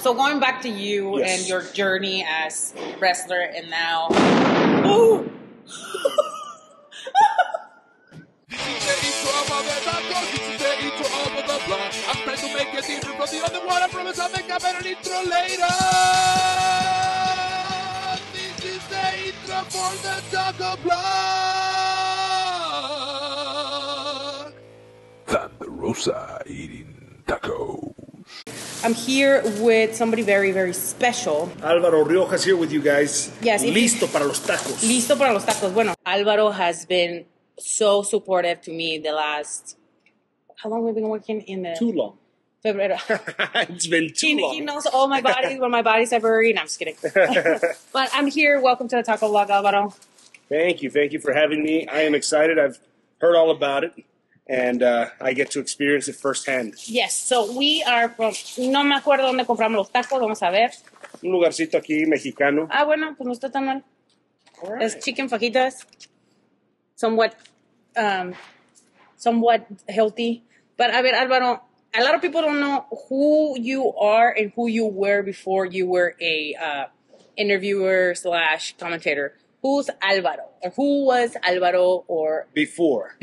So going back to you Yes. and your journey as wrestler and now... Ooh! This is the intro of the tacos. This is the intro of the block. I'm trying to make it different from the other one. I promise I'll make a better intro later. This is the intro for the taco block. Thunder Rosa eating tacos. I'm here with somebody very, very special. Álvaro Riojas here with you guys. Yes, Listo para los tacos. Listo para los tacos. Bueno, Álvaro has been so supportive to me the last... How long have we been working in the... Too long. Febrero. It's been too long. He knows all my bodies, where my body's ever eaten. I'm just kidding. But I'm here. Welcome to the Taco Vlog, Álvaro. Thank you for having me. I am excited. I've heard all about it, and I get to experience it firsthand. Yes, so we are from... No me acuerdo dónde compramos los tacos. Vamos a ver. Un lugarcito aquí mexicano. Ah, bueno, pues no está tan mal. All right. Es chicken fajitas. Somewhat healthy. But a ver, Álvaro, a lot of people don't know who you are and who you were before you were a interviewer / commentator. Who's Álvaro? Or who was Álvaro or Before.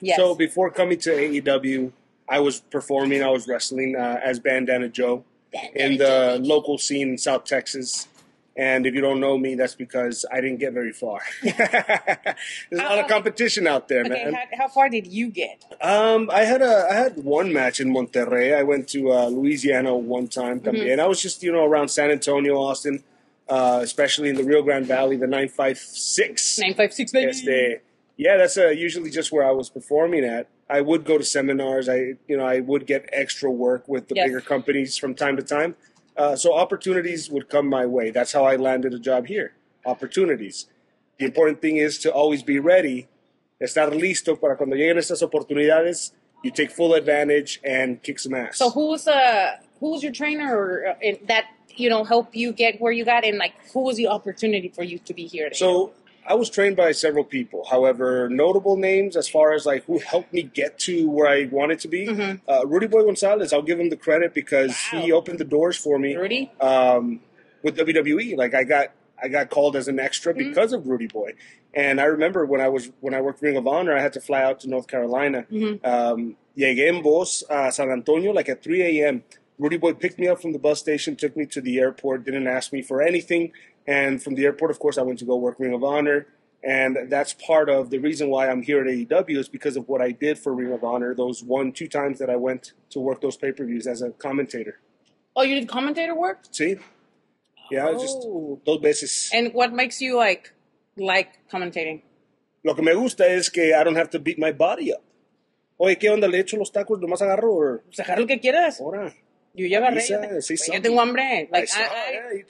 yes. So before coming to AEW, I was performing, I was wrestling as Bandana Joe in the local scene in South Texas. And if you don't know me, that's because I didn't get very far. There's a lot of competition out there, Okay, man. how far did you get? I had one match in Monterrey. I went to Louisiana one time. Mm-hmm. And I was just, around San Antonio, Austin, especially in the Rio Grande Valley, the 956. 956, baby. Yeah, that's usually just where I was performing at. I would go to seminars. I would get extra work with the bigger companies from time to time. So opportunities would come my way. That's how I landed a job here. Opportunities. The important thing is to always be ready. Estar listo para cuando lleguen estas oportunidades. You take full advantage and kick some ass. So who's your trainer or that help you get where you got, and like who was the opportunity for you to be here today? So I was trained by several people. However, notable names as far as like who helped me get to where I wanted to be. Rudy Boy Gonzalez, I'll give him the credit because he opened the doors for me. Rudy? With WWE. Like I got called as an extra because of Rudy Boy. And I remember when I worked Ring of Honor, I had to fly out to North Carolina. Llegué en bus a San Antonio like at 3 a.m. Rudy Boy picked me up from the bus station, took me to the airport, didn't ask me for anything. And from the airport, of course, I went to go work Ring of Honor. And that's part of the reason why I'm here at AEW is because of what I did for Ring of Honor, those 1-2 times that I went to work those pay-per-views as a commentator. Oh, you did commentator work? See? Yeah, just dos veces. And what makes you like commentating? Lo que me gusta es que I don't have to beat my body up. Oye, ¿qué onda? ¿Le echo los tacos? ¿Nomás agarro? Or... Pues agarra lo que quieras. Ahora. Yo ya agarré. Yo tengo hambre. Like, I'm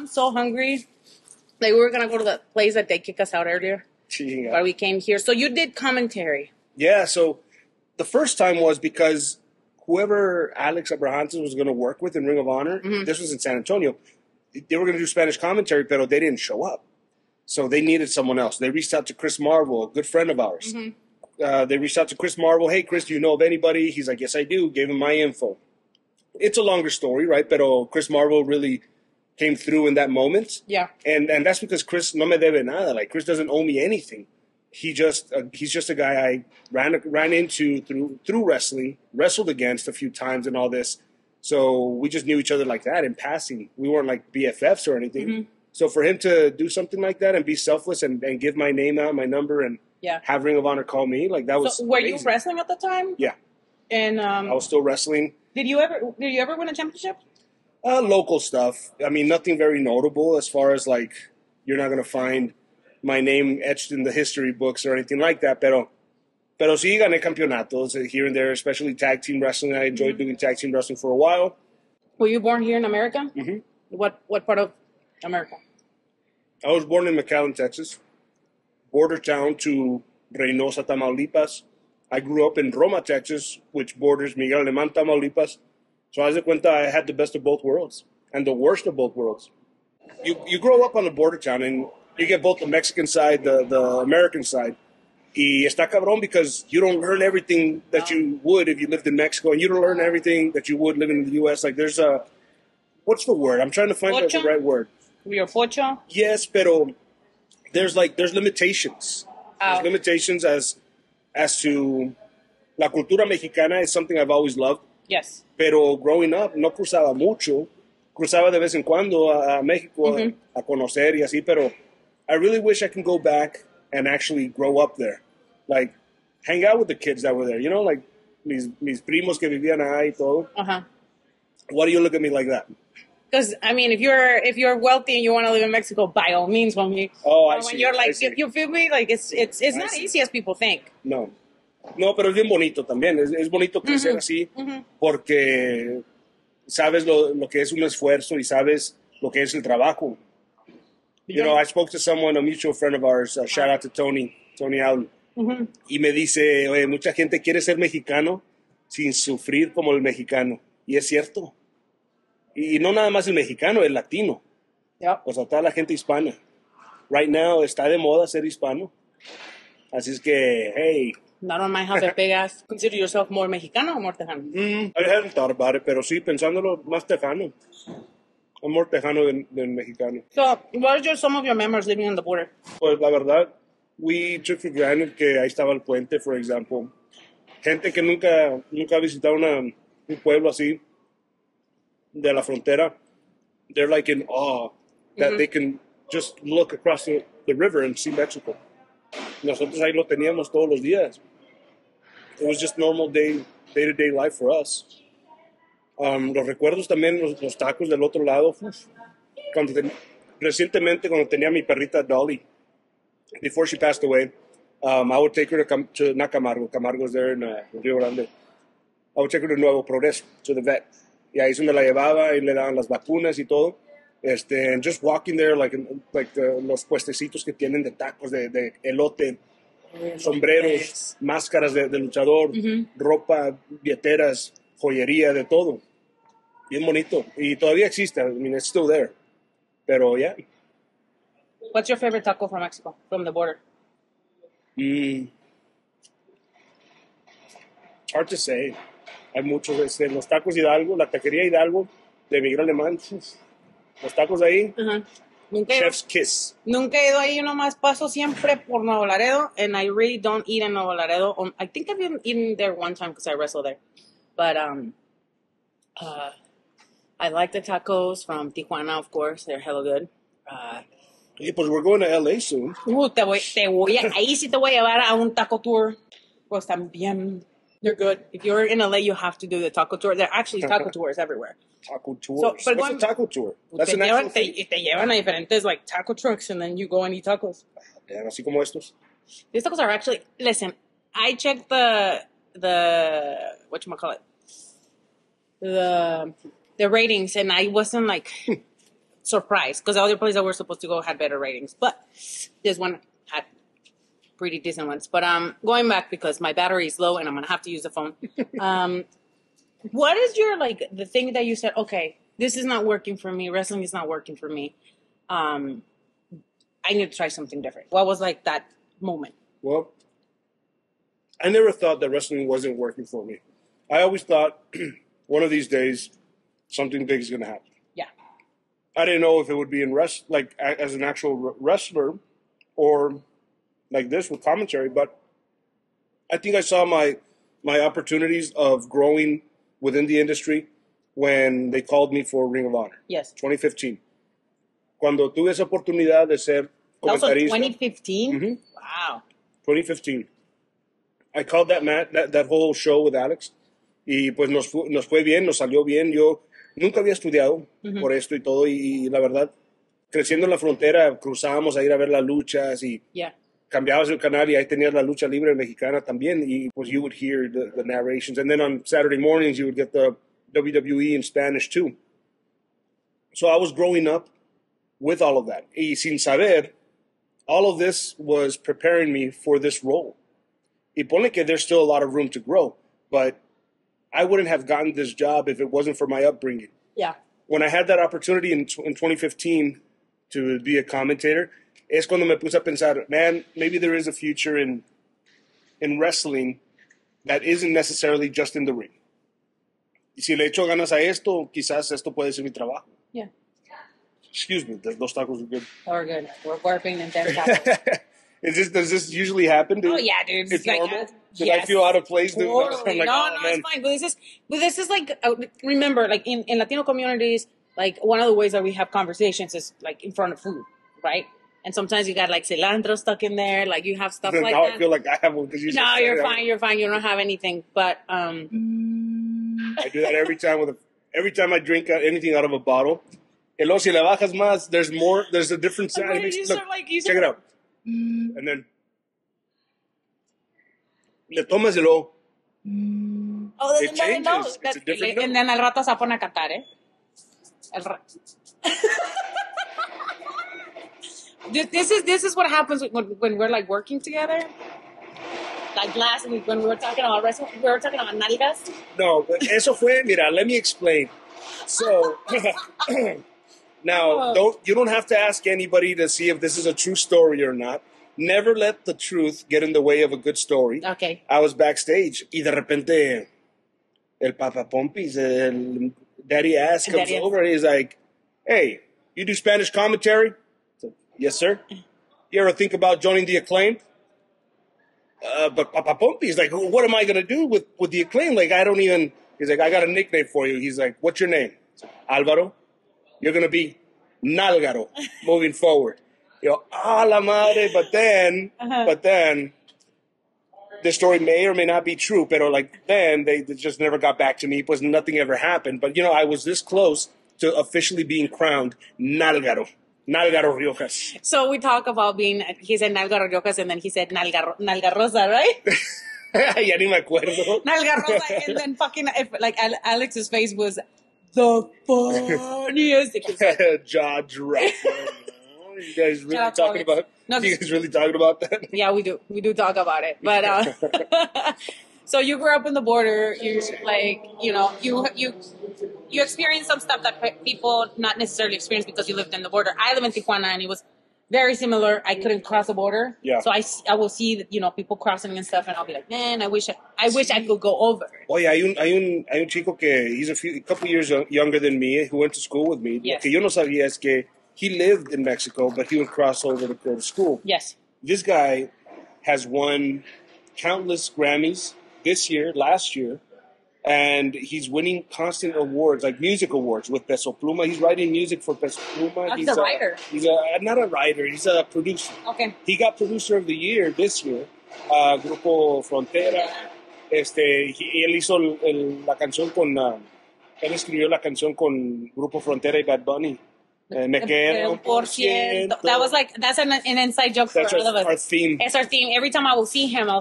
so hungry. Like, we were going to go to the place that they kicked us out earlier. Chinga. But we came here. So you did commentary. Yeah, so the first time was because whoever Alex Abrahantes was going to work with in Ring of Honor, this was in San Antonio, they were going to do Spanish commentary, but they didn't show up. So they needed someone else. They reached out to Chris Marvel, a good friend of ours. They reached out to Chris Marvel. Hey, Chris, do you know of anybody? He's like, yes, I do. Gave him my info. It's a longer story, right? But Chris Marvel really came through in that moment. Yeah. And that's because Chris no me debe nada. Like, Chris doesn't owe me anything. He's just a guy I ran into through wrestling, wrestled against a few times and all this. So we just knew each other like that in passing. We weren't like BFFs or anything. So for him to do something like that and be selfless and give my name out, my number, and have Ring of Honor call me, like that was So were amazing. you wrestling at the time? Yeah. And I was still wrestling. Did you ever win a championship? Local stuff. I mean, nothing very notable as far as like you're not going to find my name etched in the history books or anything like that. Pero sí gané campeonatos here and there, especially tag team wrestling. I enjoyed doing tag team wrestling for a while. Were you born here in America? What part of America? I was born in McAllen, Texas, border town to Reynosa, Tamaulipas. I grew up in Roma, Texas, which borders Miguel Alemán, Tamaulipas. So as de cuenta, I had the best of both worlds and the worst of both worlds. You grow up on a border town and you get both the Mexican side, the American side. Y está cabrón because you don't learn everything that you would if you lived in Mexico, and you don't learn everything that you would living in the U.S. Like there's what's the word? I'm trying to find the Pocho? right word. Your pocho? Yes, pero there's limitations. There's limitations as to la cultura mexicana is something I've always loved. Yes. Pero growing up no cruzaba mucho. Cruzaba de vez en cuando a México a conocer y así, pero I really wish I can go back and actually grow up there. Like, hang out with the kids that were there. You know, like, mis primos que vivían ahí y todo. Uh-huh. Why do you look at me like that? Because, I mean, if you're wealthy and you want to live in Mexico, by all means, homie. Oh, I But see. when you're like, I see. you feel me? Like, it's not see. easy as people think. No. No, pero es bien bonito también. Es bonito crecer así porque sabes lo que es un esfuerzo y sabes lo que es el trabajo. You know, I spoke to someone, a mutual friend of ours, shout out to Tony Allen, y me dice, oye, mucha gente quiere ser mexicano sin sufrir como el mexicano. Y es cierto. Y no nada más el mexicano, el latino. Yep. O sea, toda la gente hispana. Right now está de moda ser hispano. Así es que, hey. Not on my house at Big Ass. Consider yourself more Mexicano or more Tejano? I hadn't thought about it, pero sí, pensándolo, más tejano. I'm more tejano than mexicano. So, what are some of your memories living on the border? Pues la verdad, we took for granted que ahí estaba el puente, for example. Gente que nunca ha visitado un pueblo así de la frontera, they're like in awe that they can just look across the river and see Mexico. Nosotros ahí lo teníamos todos los días. It was just normal day-to-day life for us. Los recuerdos también, los tacos del otro lado. Recientemente, cuando tenía mi perrita Dolly, before she passed away, I would take her to not Camargo. Camargo's there in Rio Grande. I would take her to Nuevo Progreso, to the vet. Y ahí es donde la llevaba y le daban las vacunas y todo. And just walking there, los puestecitos que tienen de tacos, de elote, sombreros, máscaras de luchador, ropa, billeteras, joyería, de todo. Bien bonito. Y todavía existe. I mean, it's still there. Pero, yeah. What's your favorite taco from Mexico, from the border? Hard to say. Hay muchos. Los tacos Hidalgo, la taquería Hidalgo de Miguel Alemán. Los tacos ahí. Chef's kiss. Nunca he ido ahí, yo nomás paso siempre por Nuevo Laredo, and I really don't eat in Nuevo Laredo. I think I've eaten there one time because I wrestle there. But I like the tacos from Tijuana, of course. They're hella good. Y pues we're going to LA soon. Ahí sí te voy a llevar a un taco tour. Pues también, they're good. If you're in LA, you have to do the taco tour. There are actually taco tours everywhere. Taco tours. So, What's a taco tour? That's an actual thing. Te llevan a diferentes like taco trucks, and then you go and eat tacos. Yeah, así como estos. These tacos are actually, listen, I checked the whatchamacallit, the ratings, and I wasn't like surprised because the other places that we're supposed to go had better ratings, but this one had pretty decent ones. But going back because my battery is low and I'm gonna have to use the phone. What is your the thing that you said? Okay, this is not working for me. Wrestling is not working for me. I need to try something different. What was that moment? Well, I never thought that wrestling wasn't working for me. I always thought one of these days something big is going to happen. Yeah. I didn't know if it would be in as an actual wrestler or like this with commentary, but I think I saw my opportunities of growing within the industry when they called me for Ring of Honor. Yes. 2015. Cuando tuve esa oportunidad de ser comentarista. Also 2015? Mm-hmm. Wow. 2015. I called that whole show with Alex y pues nos fue bien, nos salió bien. Yo nunca había estudiado por esto y todo y la verdad, creciendo en la frontera, cruzábamos a ir a ver las luchas y cambiabas el canal y ahí tenías la lucha libre mexicana también y pues you would hear the narrations. And then on Saturday mornings you would get the WWE in Spanish too. So I was growing up with all of that. Y sin saber, all of this was preparing me for this role. Y ponle que there's still a lot of room to grow, but I wouldn't have gotten this job if it wasn't for my upbringing. Yeah. When I had that opportunity in 2015 to be a commentator, es cuando me puse a pensar, man, maybe there is a future in wrestling that isn't necessarily just in the ring. Y si le echo ganas a esto, quizás esto puede ser mi trabajo. Yeah. Excuse me, those tacos are good. We're good. We're burping and then tacos. Does this usually happen? Oh yeah, dude. It's like, normal. Did yes. I feel out of place? Dude? Totally. I'm like, no, man. it's fine. But this is like, remember, like in Latino communities, like one of the ways that we have conversations is like in front of food, right? And sometimes you got like cilantro stuck in there, like you have stuff like now that. I feel like I have one because you. No, you're fine. You're fine. You don't have anything. But I do that every time I drink anything out of a bottle. Y luego si le bajas más, there's a different sound. But It makes- you look, start like check it out. And then le tomas y luego. Oh, It changes. It's a different note. And then al rato se pone a cantar, eh? This is what happens when we're like working together. Like last week when we were talking about wrestling, we were talking about nalgas. No, eso fue. Mira, let me explain. So now, you don't have to ask anybody to see if this is a true story or not. Never let the truth get in the way of a good story. Okay. I was backstage y de repente el Papa Pompis, el Daddy Ass comes over. He's like, "Hey, you do Spanish commentary?" So, yes, sir. You ever think about joining the Acclaimed? But Papa Pompis like, what am I gonna do with the Acclaim? Like, I don't even. He's like, I got a nickname for you. He's like, what's your name? Alvaro. You're gonna be Nalgaro moving forward. You know, la madre. But then, the story may or may not be true. But like then, they just never got back to me. Because nothing ever happened. But I was this close to officially being crowned Nalgaro Riojas. So we talk about he said Nalgaro Riojas, and then he said Nalga Rosa, right? Ya ni me acuerdo. Nalga Rosa, and then fucking, Alex's face was the funniest. Jaw dropping. You guys really talking about? No, you guys really talking about that? Yeah, we do. We do talk about it. But so you grew up in the border. You you experienced some stuff that people not necessarily experience because you lived in the border. I live in Tijuana, and it was very similar. I couldn't cross the border. Yeah. So I will see people crossing and stuff, and I'll be like, man, I wish I could go over. Oye, hay un chico que he's a couple years younger than me who went to school with me. Yes. Lo que yo no sabía es que he lived in Mexico, but he would cross over to go to school. Yes. This guy has won countless Grammys this year, last year, and he's winning constant awards, like music awards with Peso Pluma. He's writing music for Peso Pluma. He's a writer. He's not a writer. He's a producer. Okay. He got Producer of the Year this year. Grupo Frontera. Él hizo la canción con... él escribió la canción con Grupo Frontera y Bad Bunny. Me queda 1%. That's an inside joke for all of us. Our theme. It's our theme. Every time I will see him, I will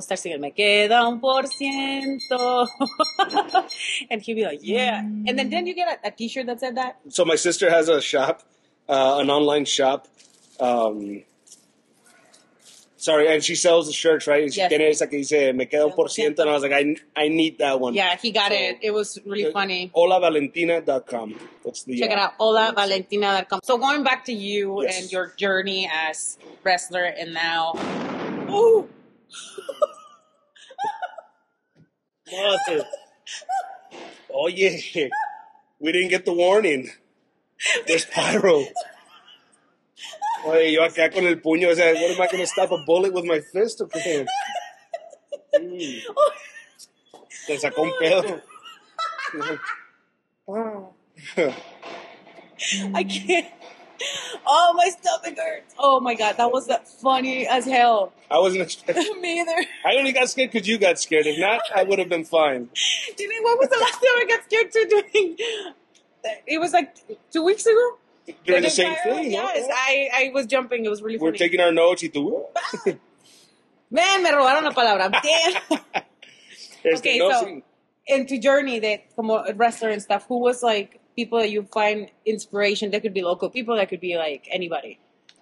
start singing, Me queda 1%. And he'll be like, yeah. And then didn't you get a t-shirt that said that? So my sister has a shop, an online shop. And she sells the shirts, right? Yes. Tiene esa que dice, Me queda 1%. And I was like, I need that one. Yeah, he got it. It was really funny. HolaValentina.com. Check it out, HolaValentina.com. So going back to you Yes. and your journey as wrestler and now... Ooh. Mother. Oye, we didn't get the warning. There's pyro. Oye, yo acá con el puño. O sea, what am I going to stop a bullet with my fist? ¿O qué? Te sacó un pedo. I can't. Oh, my stomach hurts. Oh my God, that was funny as hell. I wasn't expecting. Me either. I only got scared because you got scared. If not, I would have been fine. Do you think what was the last time I got scared to doing? It was like 2 weeks ago. During the same entire- thing, Yes, no? I was jumping. It was really We're funny. taking our notes y tú. Man, me robaron la palabra. Damn. Okay, no, so sí. into journey that como a wrestler and stuff, who was like people that you find inspiration? That could be local people, that could be like anybody.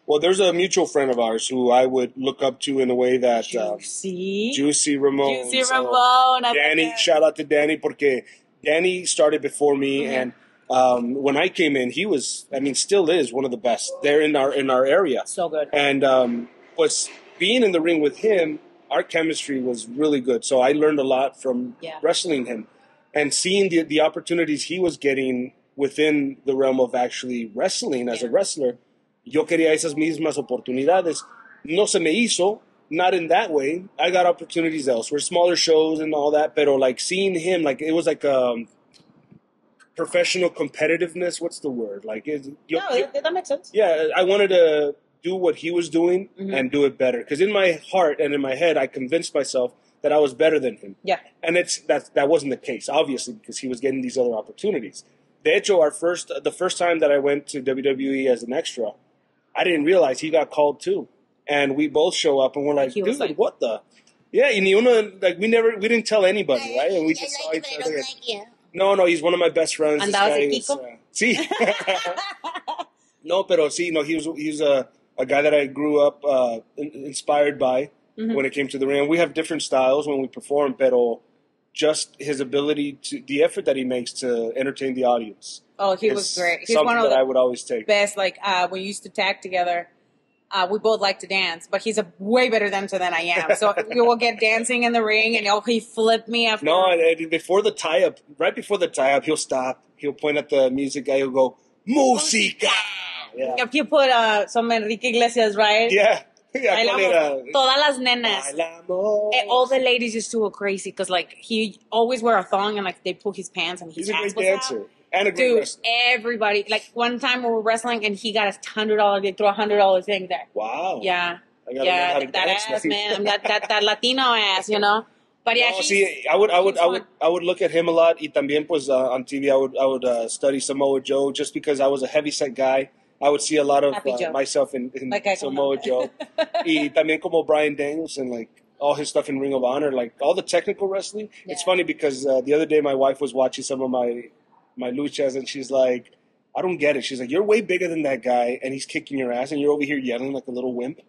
Well, there's a mutual friend of ours who I would look up to in a way that Juicy Ramon. Juicy Ramon. Danny, shout out to Danny porque Danny started before me, and when I came in, he was, still is one of the best there in our area. So good. And was being in the ring with him, our chemistry was really good. So I learned a lot from wrestling him, and seeing the opportunities he was getting within the realm of actually wrestling as a wrestler, yo quería esas mismas oportunidades. No se me hizo, not in that way. I got opportunities elsewhere, smaller shows and all that, pero like seeing him, like it was like professional competitiveness. What's the word? Like, that makes sense. Yeah, I wanted to do what he was doing and do it better. Because in my heart and in my head, I convinced myself that I was better than him. Yeah. And that wasn't the case, obviously, because he was getting these other opportunities. De hecho, the first time that I went to WWE as an extra, I didn't realize he got called too. And we both show up and we're like, dude, like, what the? Yeah, and you know, like we didn't tell anybody, right? And we just saw each other. No, he's one of my best friends. ¿Andabas de Kiko? Sí. No, pero sí, no, he's a guy that I grew up inspired by when it came to the ring. We have different styles when we perform, pero just his ability the effort that he makes to entertain the audience. Oh, he was great. He's something one of that the I would always take. best. Like we used to tag together. We both like to dance, but he's a way better dancer than I am. So we will get dancing in the ring, and he flipped me after. No, and before the tie-up, right before the tie-up, he'll stop. He'll point at the music guy. He'll go, "Música!" Yeah. If you put some Enrique Iglesias, right? Yeah. Bailamos todas las nenas. And all the ladies used to go crazy because like he always wear a thong and like they pull his pants and he's a great dancer and a great dude, wrestler. Everybody like one time we were wrestling and he got a $100. They threw $100 thing there. Wow. Yeah. I gotta learn how to that dance ass, now. man. that Latino ass, you know. But yeah, no, see, I would look at him a lot. Y también pues on TV I would study Samoa Joe just because I was a heavyset guy. I would see a lot of myself in like Samoa Joe. Y también como Bryan Danielson, like all his stuff in Ring of Honor, like all the technical wrestling. Yeah. It's funny because the other day my wife was watching some of my luchas and she's like, I don't get it. She's like, you're way bigger than that guy and he's kicking your ass and you're over here yelling like a little wimp.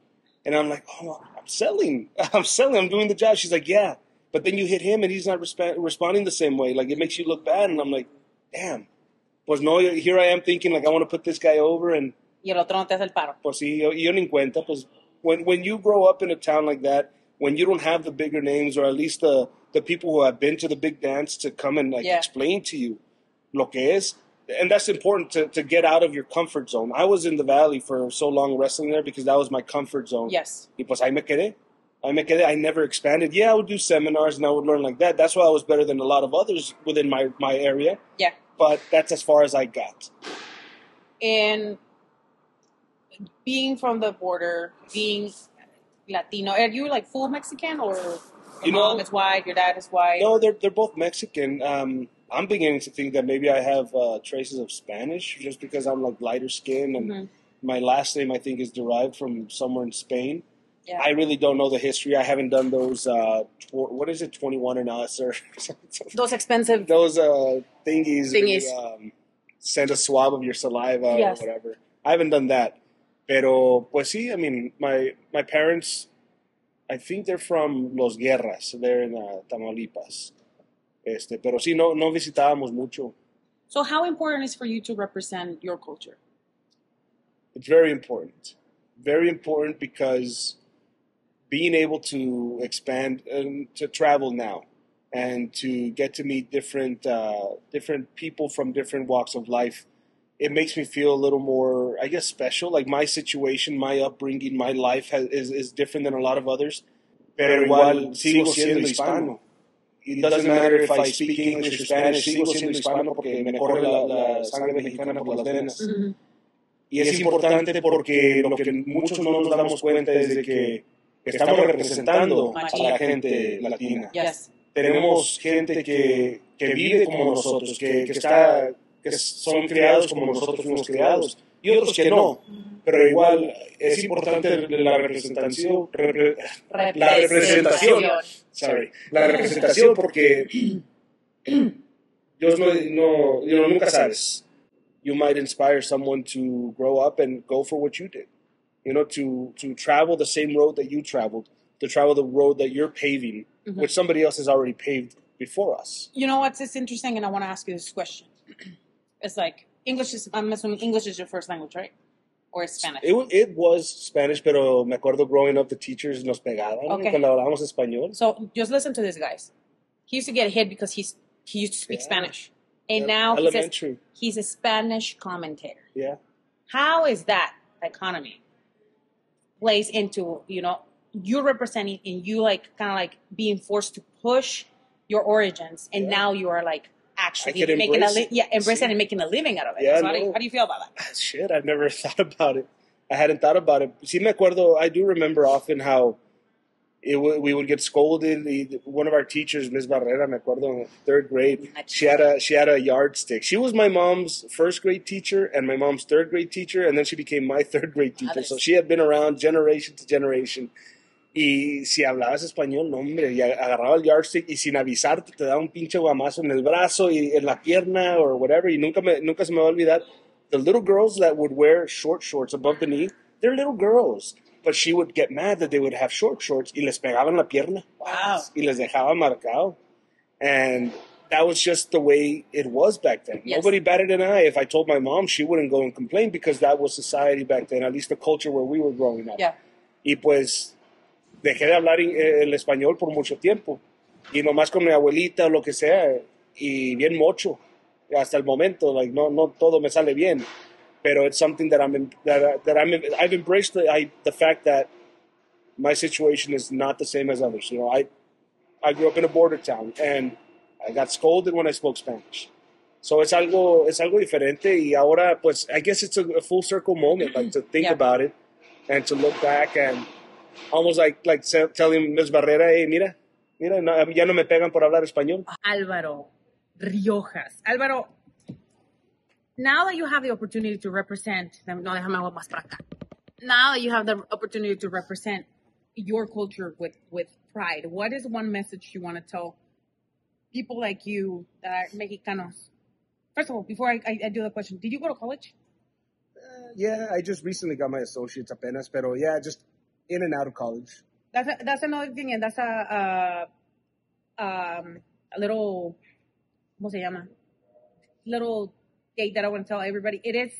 And I'm like, oh, I'm selling. I'm doing the job. She's like, yeah. But then you hit him and he's not responding the same way. Like it makes you look bad. And I'm like, damn. Pues no, here I am thinking like I want to put this guy over and... Y el otro no te hace el paro. Pues sí, yo ni cuenta. Pues when you grow up in a town like that, when you don't have the bigger names or at least the people who have been to the big dance to come and like explain to you lo que es, and that's important to get out of your comfort zone. I was in the Valley for so long wrestling there because that was my comfort zone. Yes. Y pues ahí me quedé. I never expanded. Yeah, I would do seminars and I would learn like that. That's why I was better than a lot of others within my area. Yeah. But that's as far as I got. And being from the border, being Latino, are you like full Mexican or your mom is white, your dad is white? No, they're both Mexican. I'm beginning to think that maybe I have traces of Spanish just because I'm like lighter skin and my last name I think is derived from somewhere in Spain. Yeah. I really don't know the history. I haven't done those, what is it, 21 and us or those expensive... Those thingies. Where you, send a swab of your saliva or whatever. I haven't done that. Pero, pues sí, I mean, my parents, I think they're from Los Guerras. They're in Tamaulipas. Pero sí, no visitábamos mucho. So how important is for you to represent your culture? It's very important. Very important because... being able to expand and to travel now and to get to meet different people from different walks of life, it makes me feel a little more, I guess, special. Like my situation, my upbringing, my life is different than a lot of others. Pero igual sigo siendo hispano. It doesn't matter if I speak English or Spanish, sigo siendo hispano porque me corre la sangre mexicana por las venas. Mm-hmm. Y es importante porque lo que muchos no nos damos cuenta es de que estamos representando a la gente latina. Yes. Tenemos gente que vive como nosotros, que son criados como nosotros fuimos criados, y otros que no. Pero igual es importante la representación. La representación porque Dios nunca sabes. You might inspire someone to grow up and go for what you did. You know, to travel the same road that you traveled, to travel the road that you're paving, which somebody else has already paved before us. You know what's interesting, and I want to ask you this question. It's like, I'm assuming English is your first language, right? Or Spanish? It was Spanish, pero me acuerdo growing up, the teachers nos pegaban cuando hablábamos español. So just listen to this, guys. He used to get hit because he used to speak Spanish. And now elementary. he's a Spanish commentator. Yeah. How is that economy plays into, you representing and you like kind of like being forced to push your origins, and now you are like actually making embracing and making a living out of it. Yeah, so how do you feel about that? Shit, I've never thought about it. I hadn't thought about it. Sí me acuerdo, I do remember often how we would get scolded. One of our teachers, Ms. Barrera, me acuerdo, in third grade, she had a yardstick. She was my mom's first grade teacher and my mom's third grade teacher, and then she became my third grade teacher. So she had been around generation to generation. Y si hablabas español, no, hombre, y agarraba el yardstick y sin avisarte te daba un pinche guamazo en el brazo y en la pierna or whatever. Y nunca se me va a olvidar. The little girls that would wear short shorts above the knee, they're little girls. But she would get mad that they would have short shorts y les pegaban la pierna. Wow. Y les dejaba marcado. And that was just the way it was back then. Yes. Nobody batted an eye. If I told my mom, she wouldn't go and complain because that was society back then, at least the culture where we were growing up. Yeah. Y pues dejé de hablar el español por mucho tiempo. Y nomás con mi abuelita o lo que sea. Y bien mocho. Hasta el momento. Like, no todo me sale bien. Pero it's something that I've embraced the fact that my situation is not the same as others. I grew up in a border town and I got scolded when I spoke Spanish. So it's algo diferente. Y ahora, pues, I guess it's a full circle moment, like to think about it and to look back and almost like telling Ms. Barrera, hey, mira, ya no me pegan por hablar español. Álvaro Riojas. Álvaro, now that you have the opportunity to represent, now that you have the opportunity to represent your culture with pride, what is one message you want to tell people like you that are Mexicanos? First of all, before I do the question, did you go to college? Yeah, I just recently got my associates apenas, pero yeah, just in and out of college. That's another thing, and that's a little, ¿cómo se llama? Little date that I want to tell everybody. It is,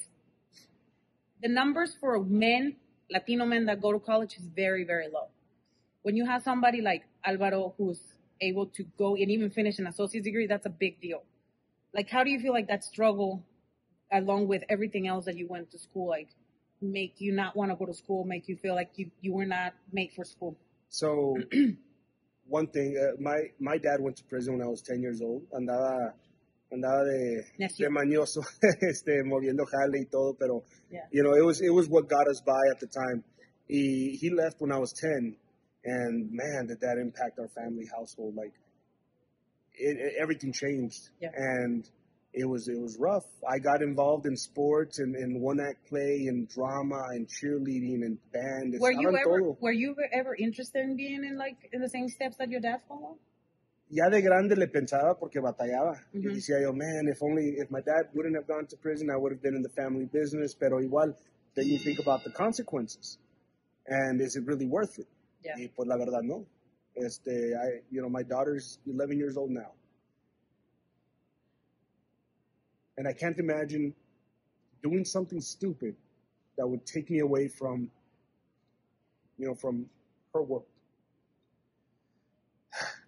the numbers for men, Latino men that go to college is very, very low. When you have somebody like Alvaro who's able to go and even finish an associate's degree, that's a big deal. Like, how do you feel like that struggle, along with everything else that you went to school, like, make you not want to go to school, make you feel like you were not made for school? So, one thing, my dad went to prison when I was 10 years old. Andaba de mañoso, moviendo jale y todo, pero, it was what got us by at the time. He left when I was 10, and man, did that impact our family household. Like, everything changed, and it was rough. I got involved in sports and in one-act play and drama and cheerleading and band. Were you ever interested in being in the same steps that your dad followed? Ya de grande le pensaba porque batallaba. Mm-hmm. Y decía yo, man, if my dad wouldn't have gone to prison, I would have been in the family business. Pero igual, then you think about the consequences. And is it really worth it? Yeah. Y pues la verdad, no. My daughter's 11 years old now. And I can't imagine doing something stupid that would take me away from her world.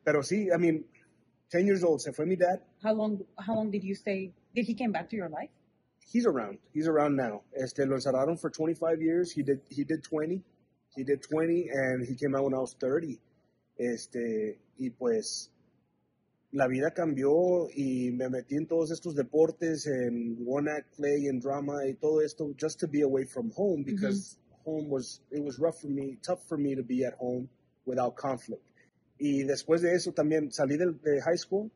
Pero sí, 10 years old, se fue mi dad. How long did you stay? Did he came back to your life? He's around. He's around now. Lo encerraron for 25 years. He did 20. He did 20 and he came out when I was 30. Y pues la vida cambió y me metí en todos estos deportes, en one act play and drama y todo esto just to be away from home because home was rough for me, tough for me to be at home without conflict. Y después de eso también salí de high school.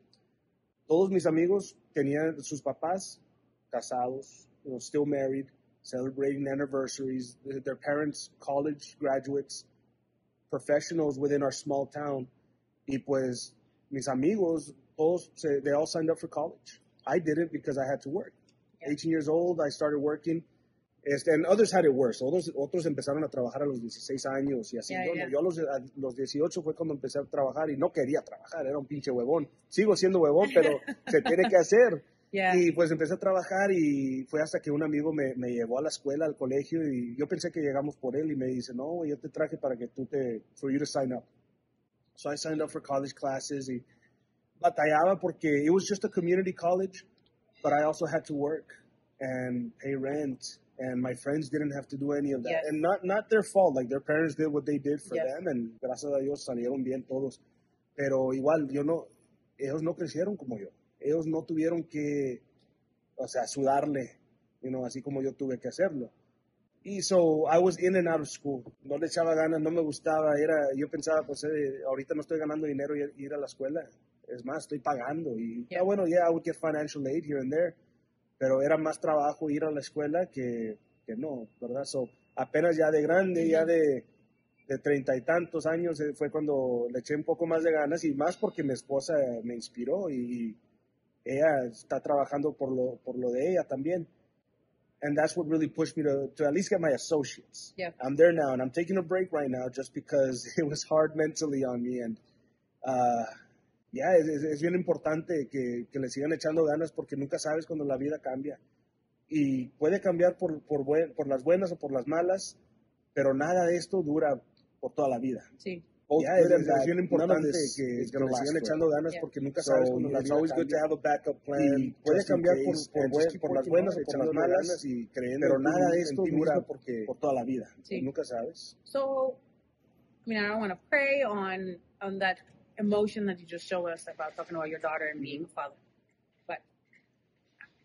Todos mis amigos tenían sus papás casados, still married, celebrating anniversaries, their parents, college graduates, professionals within our small town. Y pues mis amigos, todos, they all signed up for college. I didn't because I had to work. 18 years old, I started working. And others had it worse. Otros empezaron a trabajar a los 16 años y así. Yo a los 18 fue cuando empecé a trabajar y no quería trabajar, era un pinche huevón. Sigo siendo huevón, pero se tiene que hacer. Y pues empecé a trabajar y fue hasta que un amigo me llevó a la escuela, al colegio, y yo pensé que llegamos por él y me dice, no, yo te traje para que for you to sign up. So I signed up for college classes y batallaba porque it was just a community college. but I also had to work and pay rent, and my friends didn't have to do any of that. Yes. And not their fault. Like, their parents did what they did for Yes. them, and gracias a Dios salieron bien todos. Pero igual, ellos no crecieron como yo. Ellos no tuvieron que, o sea, sudarle, así como yo tuve que hacerlo. Y so, I was in and out of school. No le echaba ganas, no me gustaba. Yo pensaba, pues, ahorita no estoy ganando dinero y ir a la escuela. Es más, estoy pagando. Y, Yeah. bueno, yeah, I would get financial aid here and there. Pero era más trabajo ir a la escuela que no, ¿verdad? So, apenas ya de grande, ya de 30 y tantos años, fue cuando le eché un poco más de ganas, y más porque mi esposa me inspiró, y ella está trabajando por lo de ella también. And that's what really pushed me to at least get my associates. Yeah. I'm there now, and I'm taking a break right now just because it was hard mentally on me. And yeah, es bien importante que le sigan echando ganas, porque nunca sabes cuando la vida cambia. Y puede cambiar por las buenas o por las malas, pero nada de esto dura por toda la vida. Sí. Yeah, es bien importante que le sigan echando ganas, Yeah. porque nunca sabes cuando la vida always good cambia. to have a backup plan. Y puede just in cambiar case, por and just keep las working buenas hard, o por las echándole malas, ganas y creyendo pero en nada ti- de en esto ti dura mismo, por toda la vida. Sí. Nunca sabes. So, I mean, I don't want to prey on that emotion that you just showed us about talking about your daughter and being a father. But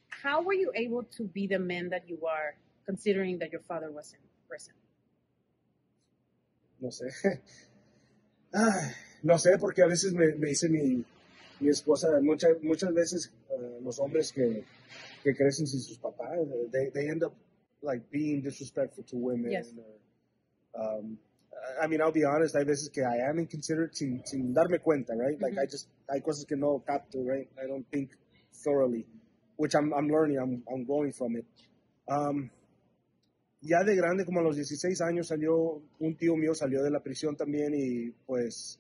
how were you able to be the man that you are, considering that your father was in prison? No sé. Ay, no sé, porque a veces me dice mi esposa, muchas veces los hombres que crecen sin sus papás, they end up like being disrespectful to women. Yes. Or, I mean, I'll be honest, hay veces que I am inconsiderate sin darme cuenta, right? Like, hay cosas que no capto, right? I don't think thoroughly, which I'm learning, I'm growing from it. Ya de grande, como a los 16 años, un tío mío salió de la prisión también, y pues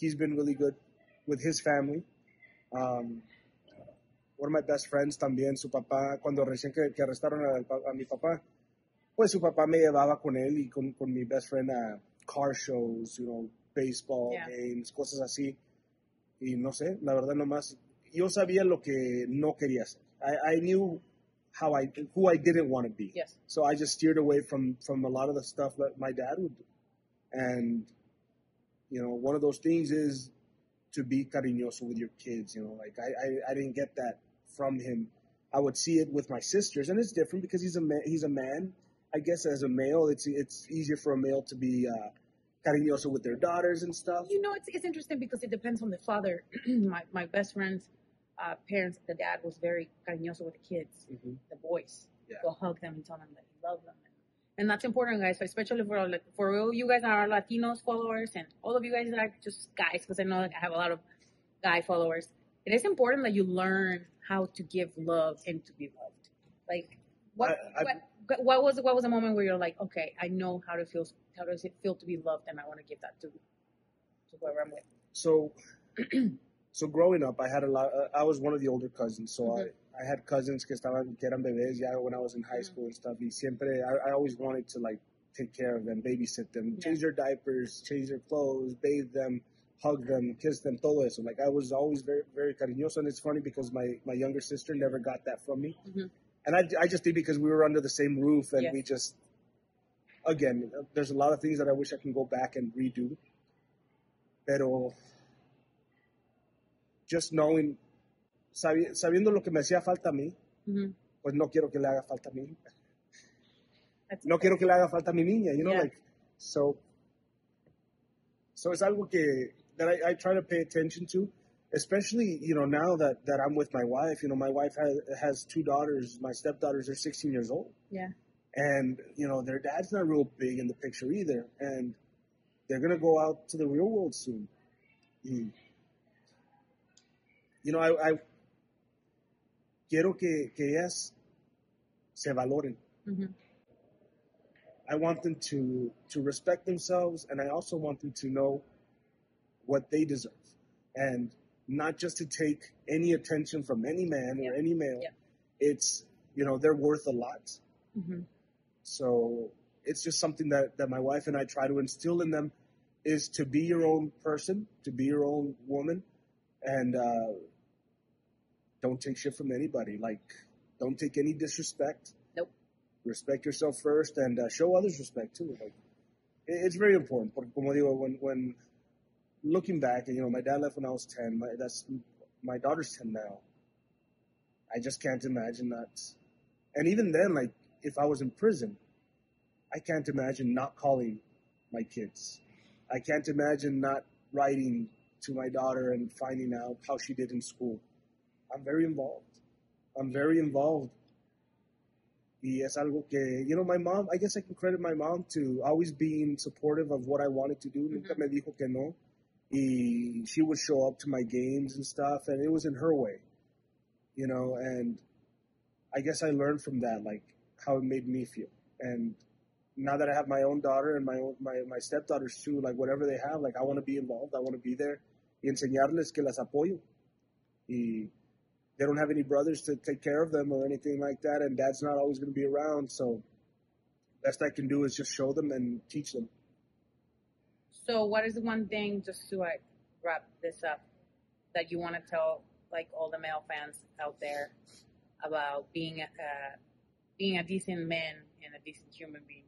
he's been really good with his family. One of my best friends también, su papá, cuando recién que arrestaron a mi papá, pues su papá me llevaba con él y con mi best friend a car shows, baseball Yeah. games, cosas así. Y no sé, la verdad nomás, yo sabía lo que no quería hacer. I knew who I didn't want to be. Yes. So I just steered away from a lot of the stuff that my dad would do. And, one of those things is to be cariñoso with your kids, like I didn't get that from him. I would see it with my sisters, and it's different because he's a man. I guess as a male, it's easier for a male to be cariñoso with their daughters and stuff. It's interesting because it depends on the father. my best friend's parents, the dad was very cariñoso with the kids, the boys. Yeah. He'll hug them and tell them that he loves them. And that's important, guys, especially for all you guys that are Latinos followers, and all of you guys that are just guys, because I know that I have a lot of guy followers. It is important that you learn how to give love and to be loved. Like, what was a moment where you're like, okay, I know how does it feel to be loved, and I want to give that to whoever I'm with. So growing up, I had a lot. I was one of the older cousins, so I had cousins que eran bebés ya when I was in high school and stuff. Y siempre, I always wanted to like take care of them, babysit them, change their diapers, change their clothes, bathe them, hug them, kiss them, todo eso. Like, I was always very, very cariñoso, and it's funny because my younger sister never got that from me. And I just did because we were under the same roof, and we just, again, there's a lot of things that I wish I can go back and redo. Pero just knowing, sabiendo lo que me hacía falta a mí, pues no quiero que le haga falta a mí. No quiero que le haga falta a mi niña, like, so it's algo that I try to pay attention to, especially, now that I'm with my wife. My wife has two daughters. My stepdaughters are 16 years old. Yeah. And, their dad's not real big in the picture either. And they're going to go out to the real world soon. I quiero que ellas se valoren. I want them to respect themselves, and I also want them to know what they deserve, and not just to take any attention from any man or any male. Yeah. It's, they're worth a lot. So it's just something that my wife and I try to instill in them, is to be your own person, to be your own woman, and don't take shit from anybody. Like, don't take any disrespect. Nope. Respect yourself first and show others respect too. Like, it's very important. Porque como digo, when looking back, and my dad left when I was 10. My daughter's 10 now. I just can't imagine that. And even then, like, if I was in prison, I can't imagine not calling my kids. I can't imagine not writing to my daughter and finding out how she did in school. I'm very involved. Y es algo que, my mom, I guess I can credit my mom to always being supportive of what I wanted to do. Nunca me dijo que no. Y she would show up to my games and stuff, and it was in her way, and I guess I learned from that, like, how it made me feel. And now that I have my own daughter and my stepdaughters too, like, whatever they have, like, I want to be involved. I want to be there y enseñarles que las apoyo. Y they don't have any brothers to take care of them or anything like that, and dad's not always going to be around, so best I can do is just show them and teach them. So what is the one thing, just to wrap this up, that you want to tell, like, all the male fans out there about being a decent man and a decent human being?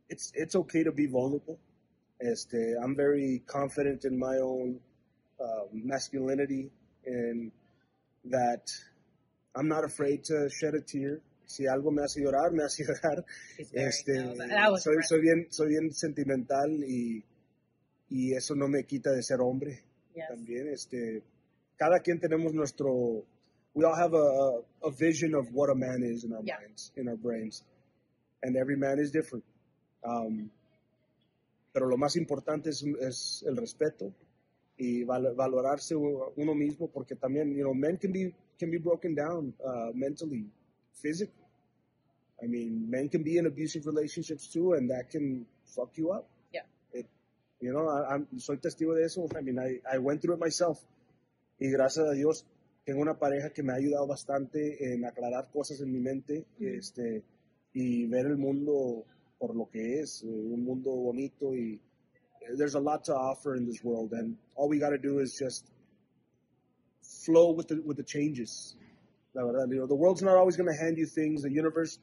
It's okay to be vulnerable. I'm very confident in my own masculinity, and that I'm not afraid to shed a tear. Si algo me hace llorar, me hace llorar. Soy bien sentimental y eso no me quita de ser hombre. Yes. También, cada quien tenemos we all have a vision of what a man is in our minds, in our brains. And every man is different. Pero lo más importante es el respeto y valorarse uno mismo, porque también, men can be broken down mentally, physically. I mean, men can be in abusive relationships too, and that can fuck you up. Yeah. Soy testigo de eso. I mean, I went through it myself. Y gracias a Dios tengo una pareja que me ha ayudado bastante en aclarar cosas en mi mente, y ver el mundo por lo que es, un mundo bonito, y there's a lot to offer in this world, and all we got to do is just flow with the changes. La verdad, the world's not always going to hand you things. The universe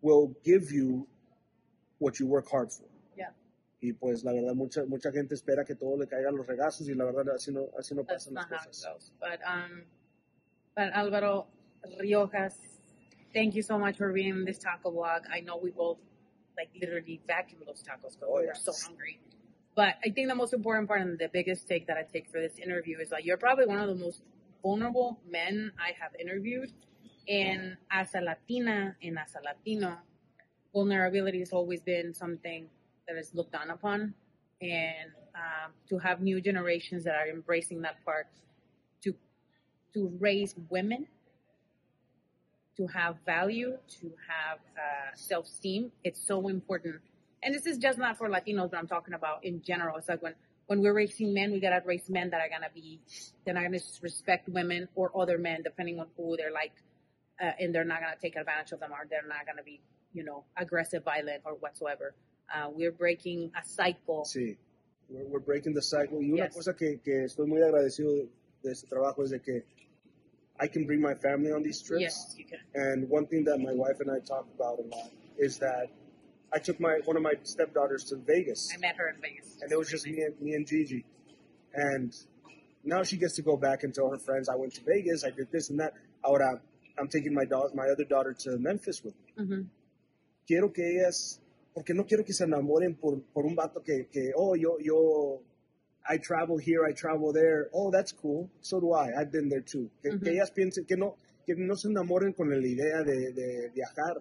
will give you what you work hard for. Yeah. Y pues la verdad, mucha gente espera que todo le caiga los regazos, y la verdad así no pasan las cosas. But Alvaro Riojas, thank you so much for being in this taco vlog. I know we both, like, literally vacuumed those tacos because we were so hungry. But I think the most important part and the biggest take that I take for this interview is that you're probably one of the most vulnerable men I have interviewed. And as a Latina and as a Latino, vulnerability has always been something that is looked down upon. And to have new generations that are embracing that part, to raise women, to have value, to have self-esteem, it's so important. And this is just not for Latinos, but I'm talking about in general. It's like when we're raising men, we gotta raise men that are they're not gonna respect women or other men, depending on who they're like, and they're not gonna take advantage of them, or they're not gonna be, aggressive, violent, or whatsoever. We're breaking a cycle. Sí, we're breaking the cycle. Y una cosa que estoy muy agradecido de este trabajo es de que I can bring my family on these trips. Yes, you can. And one thing that my wife and I talk about a lot is that I took one of my stepdaughters to Vegas. I met her in Vegas. And it was just me and Gigi. And now she gets to go back and tell her friends, I went to Vegas, I did this and that. Ahora, I'm taking my other daughter to Memphis with me. Mm-hmm. Quiero que ellas, porque no quiero que se enamoren por un vato que I travel here, I travel there. Oh, that's cool. So do I. I've been there too. Que ellas piensen que no se enamoren con la idea de viajar,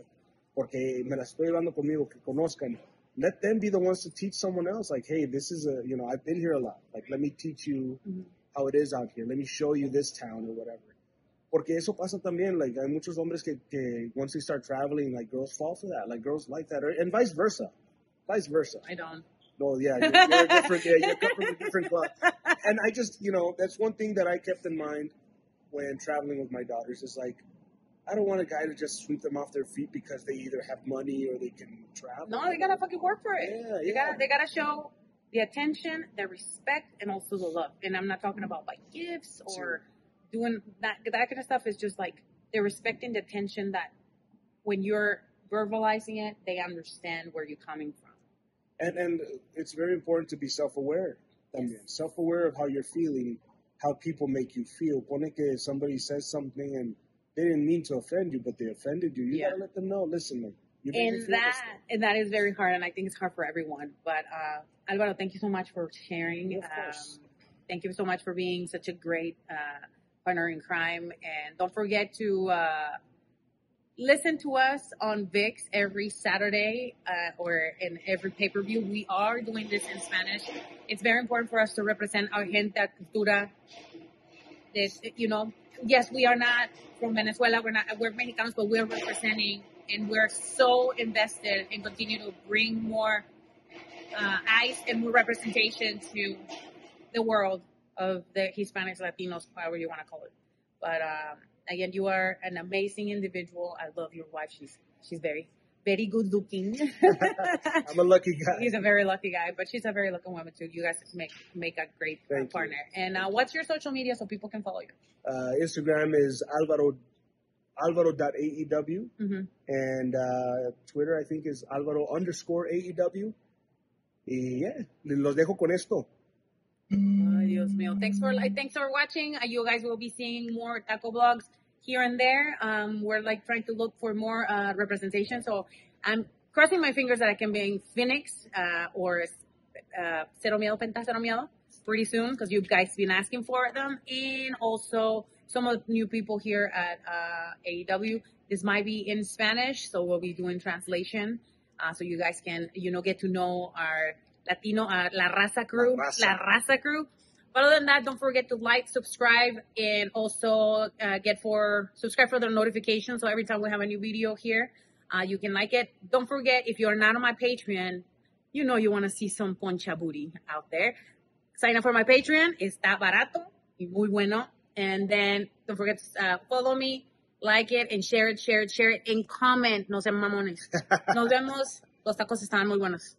porque me la estoy llevando conmigo, que conozcan. Let them be the ones to teach someone else. Like, hey, this is I've been here a lot. Like, let me teach you how it is out here. Let me show you this town or whatever. Porque eso pasa también. Like, hay muchos hombres que once they start traveling, like, girls fall for that. Like, girls like that. And vice versa. I don't. No, yeah, you're different. Yeah, you come from a different club. And I just, that's one thing that I kept in mind when traveling with my daughters is, like, I don't want a guy to just sweep them off their feet because they either have money or they can travel. No, they gotta fucking work for it. Yeah, They gotta show the attention, the respect, and also the love. And I'm not talking about, like, gifts or doing that kind of stuff is just like they're respecting the tension that when you're verbalizing it, they understand where you're coming from. And it's very important to be self-aware. También. Self-aware of how you're feeling, how people make you feel. Pone que somebody says something and they didn't mean to offend you, but they offended you. You gotta let them know. Listen, man. And that is very hard, and I think it's hard for everyone. But Alvaro, thank you so much for sharing. Of course. Thank you so much for being such a great partner in crime. And don't forget to listen to us on VIX every Saturday or in every pay-per-view. We are doing this in Spanish. It's very important for us to represent our gente, cultura. This, yes, we are not from Venezuela. We're Mexicanos, but we're representing, and we're so invested in continue to bring more eyes and more representation to the world of the Hispanics, Latinos, however you want to call it. But again, you are an amazing individual. I love your wife. She's very, very good looking. I'm a lucky guy. He's a very lucky guy, but she's a very lucky woman too. You guys make a great partner. And what's your social media so people can follow you? Instagram is Alvaro.aew. And Twitter, I think, is Alvaro_AEW. Y yeah, los dejo con esto. Ay, Dios mío. Thanks for watching. You guys will be seeing more taco vlogs here and there. We're like trying to look for more representation. So I'm crossing my fingers that I can be in Phoenix or Cero Miedo, Penta Cero Miedo pretty soon because you guys been asking for them. And also some of the new people here at AEW. This might be in Spanish, so we'll be doing translation. So you guys can, get to know our Latino, La Raza crew. La Raza crew. But other than that, don't forget to like, subscribe, and also subscribe for the notifications. So every time we have a new video here, you can like it. Don't forget, if you're not on my Patreon, you want to see some poncha booty out there. Sign up for my Patreon. Está barato y muy bueno. And then don't forget to follow me, like it, and share it, and comment. No sean mamones. Nos vemos. Los tacos estaban muy buenos.